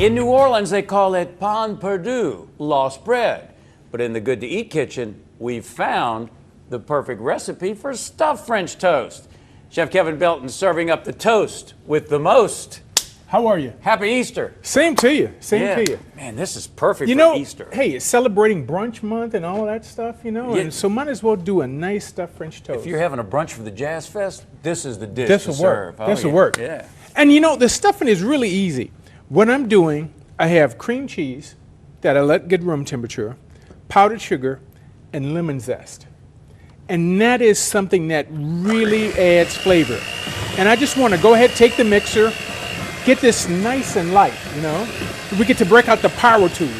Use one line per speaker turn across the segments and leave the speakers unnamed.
In New Orleans, they call it pain perdu, lost bread. But in the Good to Eat kitchen, we've found the perfect recipe for stuffed French toast. Chef Kevin Belton serving up the toast with the most.
How are you?
Happy Easter.
Same to you. Same to you.
Man, this is perfect for Easter.
Hey, it's celebrating brunch month and all of that stuff,
Yeah.
and so might as well do a nice stuffed French toast.
If you're having a brunch for the Jazz Fest, this is the dish
This
to
will
serve.
work. This will work.
Yeah.
And the stuffing is really easy. What I'm doing, I have cream cheese that I let get room temperature, powdered sugar, and lemon zest. And that is something that really adds flavor. And I just want to go ahead, take the mixer, get this nice and light, We get to break out the power tools.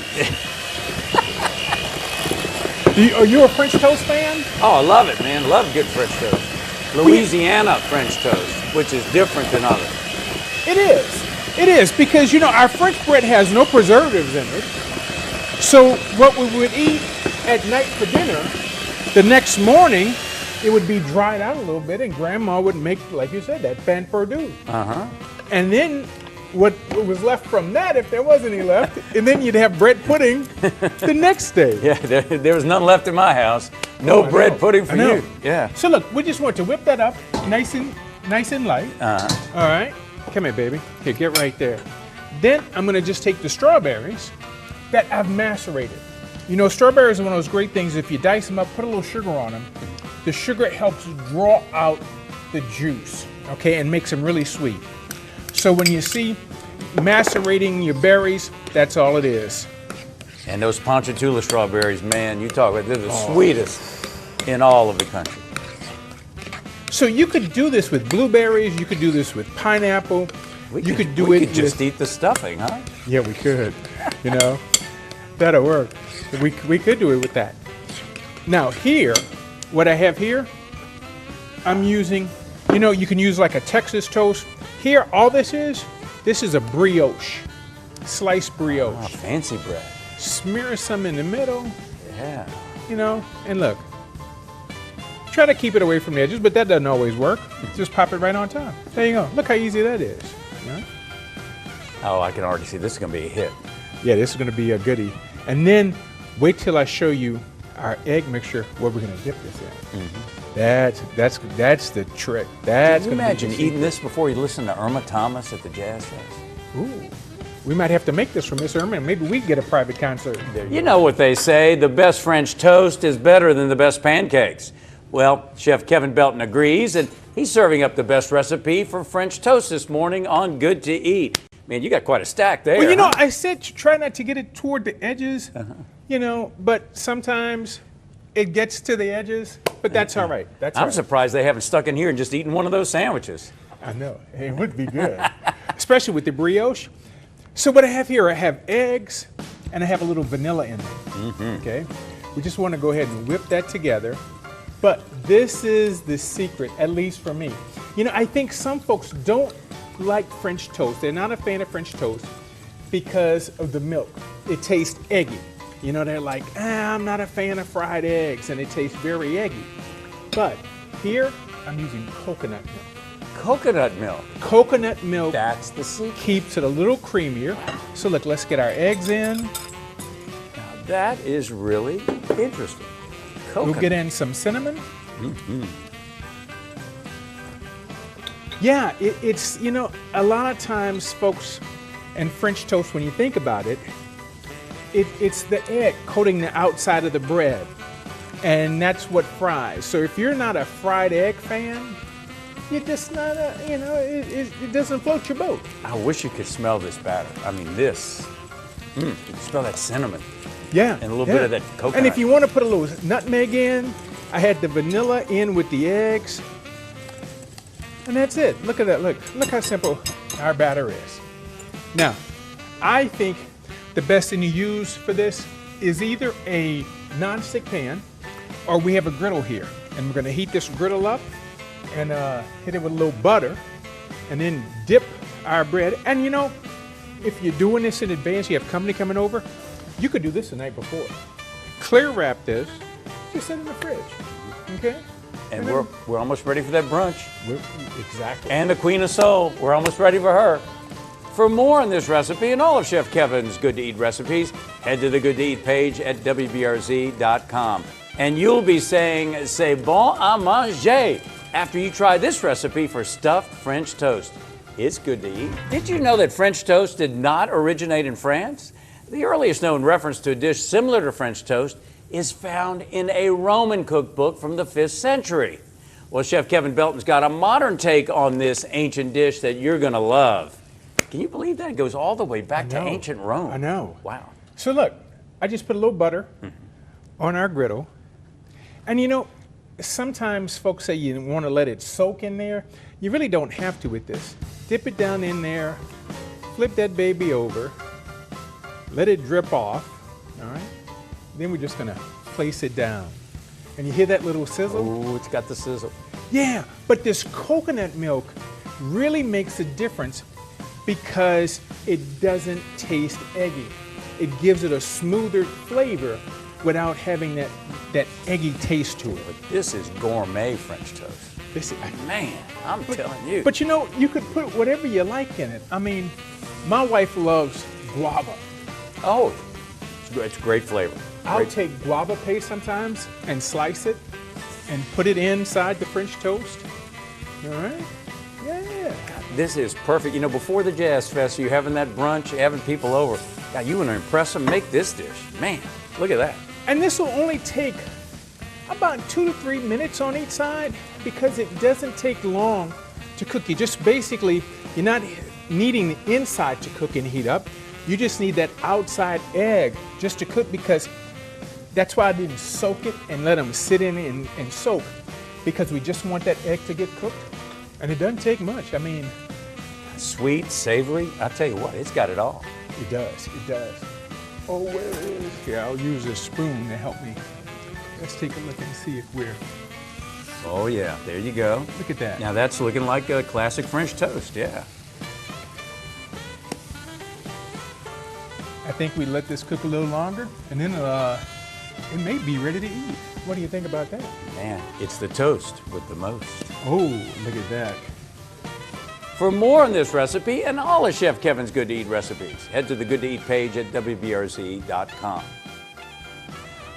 Are you a French toast fan?
Oh, I love it, man. Love good French toast. Louisiana French toast, which is different than others.
It is. It is, because, our French bread has no preservatives in it. So what we would eat at night for dinner, the next morning, it would be dried out a little bit, and Grandma would make, like you said, that pain perdu.
Uh-huh.
And then what was left from that, if there was any left, and then you'd have bread pudding the next day.
Yeah, there was none left in my house. No bread pudding for you. Yeah.
So look, we just want to whip that up nice and light.
Uh-huh.
All right. Come here, baby. Here, get right there. Then I'm going to just take the strawberries that I've macerated. Strawberries are one of those great things. If you dice them up, put a little sugar on them. The sugar helps draw out the juice, okay, and makes them really sweet. So when you see macerating your berries, that's all it is.
And those Ponchatoula strawberries, man, you talk about, they're the sweetest in all of the country.
So you could do this with blueberries. You could do this with pineapple.
We could just eat the stuffing, huh?
Yeah, we could. That'll work. We could do it with that. Now here, what I have here, I'm using, you can use like a Texas toast. Here, all this is a brioche, sliced brioche.
Oh, fancy bread.
Smear some in the middle.
Yeah.
And look. Try to keep it away from the edges, but that doesn't always work. Just pop it right on top. There you go. Look how easy that is.
Oh, I can already see this is going to be a hit.
Yeah, this is going to be a goodie. And then wait till I show you our egg mixture, what we're going to dip this in. Mm-hmm. That's the trick. Can you
imagine eating this before you listen to Irma Thomas at the Jazz Fest?
Ooh. We might have to make this for Miss Irma, and maybe we get a private concert.
You know what they say, the best French toast is better than the best pancakes. Well, Chef Kevin Belton agrees, and he's serving up the best recipe for French toast this morning on Good to Eat. Man, you got quite a stack there.
Well, I said try not to get it toward the edges, but sometimes it gets to the edges, but that's all right.
I'm surprised they haven't stuck in here and just eaten one of those sandwiches.
I know. It would be good, especially with the brioche. So what I have here, I have eggs, and I have a little vanilla in it, okay? We just want to go ahead and whip that together. But this is the secret, at least for me. I think some folks don't like French toast. They're not a fan of French toast because of the milk. It tastes eggy. They're like, I'm not a fan of fried eggs, and it tastes very eggy. But here, I'm using coconut milk.
Coconut milk?
Coconut milk.
That's the secret.
Keeps it a little creamier. So look, let's get our eggs in.
Now that is really interesting. Coconut.
We'll get in some cinnamon. Yeah, it's, a lot of times, folks, and French toast, when you think about it, it's the egg coating the outside of the bread, and that's what fries. So if you're not a fried egg fan, you're just not it doesn't float your boat.
I wish you could smell this batter. I mean, this. You can smell that cinnamon.
Yeah.
And a little bit of that coconut.
And if you want to put a little nutmeg in, I had the vanilla in with the eggs. And that's it. Look at that. Look how simple our batter is. Now, I think the best thing to use for this is either a non-stick pan or we have a griddle here. And we're going to heat this griddle up and hit it with a little butter and then dip our bread. And if you're doing this in advance, you have company coming over, you could do this the night before. Clear wrap this, just set it in the fridge, okay?
And we're almost ready for that brunch.
Exactly.
And the Queen of Soul, we're almost ready for her. For more on this recipe and all of Chef Kevin's Good to Eat recipes, head to the Good to Eat page at WBRZ.com. And you'll be saying, c'est bon à manger, after you try this recipe for stuffed French toast. It's good to eat. Did you know that French toast did not originate in France? The earliest known reference to a dish similar to French toast is found in a Roman cookbook from the 5th century. Well, Chef Kevin Belton's got a modern take on this ancient dish that you're going to love. Can you believe that? It goes all the way back to ancient Rome.
I know.
Wow.
So look, I just put a little butter on our griddle. And you know, sometimes folks say you want to let it soak in there. You really don't have to with this. Dip it down in there, flip that baby over, let it drip off, all right? Then we're just gonna place it down. And you hear that little sizzle?
Oh, it's got the sizzle.
Yeah, but this coconut milk really makes a difference because it doesn't taste eggy. It gives it a smoother flavor without having that eggy taste to it.
But this is gourmet French toast. Man, I'm telling you.
But you know, you could put whatever you like in it. I mean, my wife loves guava.
Oh, it's great flavor.
I'll take guava paste sometimes and slice it and put it inside the French toast. All right? Yeah.
This is perfect. You know, before the Jazz Fest, you're having that brunch, having people over. God, you want to impress them, make this dish. Man, look at that.
And this will only take about 2 to 3 minutes on each side because it doesn't take long to cook. You just basically, you're not needing the inside to cook and heat up. You just need that outside egg just to cook, because that's why I didn't soak it and let them sit in and soak, because we just want that egg to get cooked. And it doesn't take much. I mean,
sweet, savory. I tell you what, it's got it all.
It does. It does. Oh, where is? Here, I'll use a spoon to help me. Let's take a look and see if we're.
Oh yeah, there you go.
Look at that.
Now that's looking like a classic French toast. Yeah.
I think we let this cook a little longer, and then it may be ready to eat. What do you think about that?
Man, it's the toast with the most.
Oh, look at that.
For more on this recipe and all of Chef Kevin's Good to Eat recipes, head to the Good to Eat page at WBRZ.com.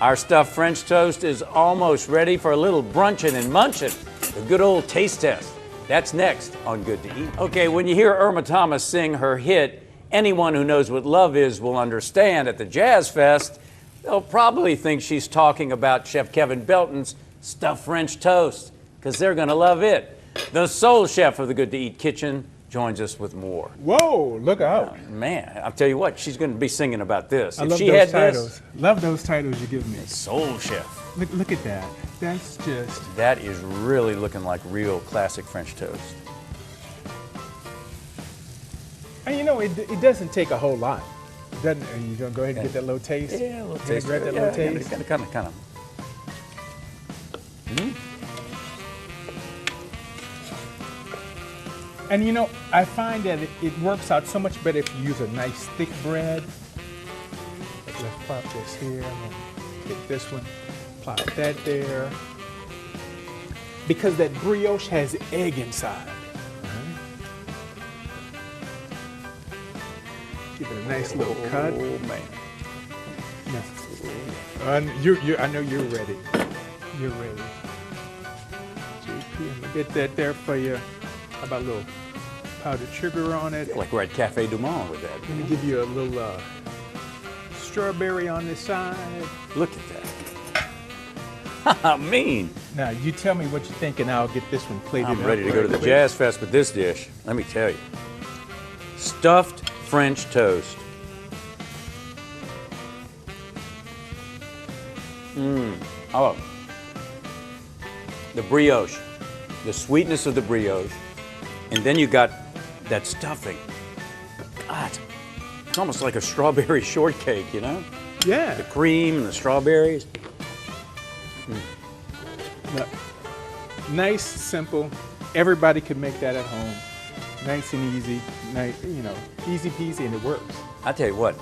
Our stuffed French toast is almost ready for a little brunchin' and munchin', the good old taste test. That's next on Good to Eat. Okay, when you hear Irma Thomas sing her hit, anyone who knows what love is will understand at the Jazz Fest, they'll probably think she's talking about Chef Kevin Belton's stuffed French toast, because they're going to love it. The soul chef of the Good to Eat kitchen joins us with more.
Whoa, look out.
Man, I'll tell you what, she's going to be singing about this.
I
If
love
she
those
had
titles.
this,
Love those titles you give me.
soul chef.
Look at that. That's just.
That is really looking like real classic French toast.
And you know, it doesn't take a whole lot. It doesn't. And you gonna go ahead and get that little taste?
Yeah, a little
Yeah,
taste.
grab that little taste.
Kind of.
And you know, I find that it works out so much better if you use a nice thick bread. Let's pop this here. I'm gonna get this one. Plop that there. Because that brioche has egg inside. Give it a nice little cut.
Oh man.
No. I know you're ready. You're ready. JP, I'm gonna get that there for you. How about a little powdered sugar on it?
Like we're at Cafe Du Monde with that.
Let me give you a little strawberry on this side.
Look at that. I mean.
Now, you tell me what you think, and I'll get this one plated
I'm
up
ready to go to the
right quick.
Jazz Fest with this dish. Let me tell you. Stuffed French toast. Oh. The brioche. The sweetness of the brioche. And then you got that stuffing. Ah, it's almost like a strawberry shortcake, you know?
Yeah.
The cream and the strawberries.
No. Nice, simple. Everybody could make that at home. Nice and easy. Nice, you know, easy peasy, and it works.
I tell you what,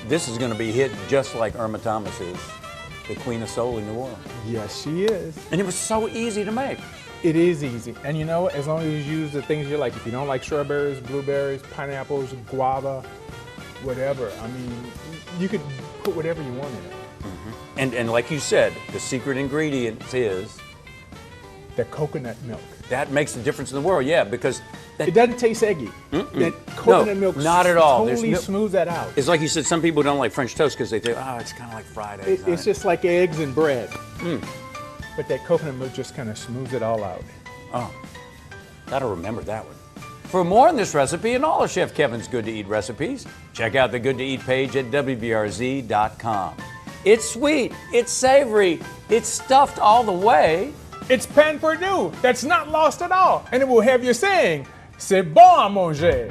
this is going to be hit just like Irma Thomas is, the Queen of Soul in New Orleans.
Yes, she is.
And it was so easy to make.
It is easy. And you know what? As long as you use the things you like. If you don't like strawberries, blueberries, pineapples, guava, whatever. I mean, you could put whatever you want in it.
And like you said, the secret ingredient is
The coconut milk.
that makes a difference in the world. Yeah, because that,
It doesn't taste eggy. That coconut milk
not at all.
totally
There's
smooths that out.
it's like you said. Some people don't like French toast because they think, oh, it's kind of like fried eggs.
It's just like eggs and bread. But that coconut milk just kind of smooths it all out.
Oh, gotta remember that one. For more on this recipe and all of Chef Kevin's Good to Eat recipes, check out the Good to Eat page at WBRZ.com. It's sweet, it's savory, it's stuffed all the way.
It's pain perdu. That's not lost at all. And it will have you saying, c'est bon à manger.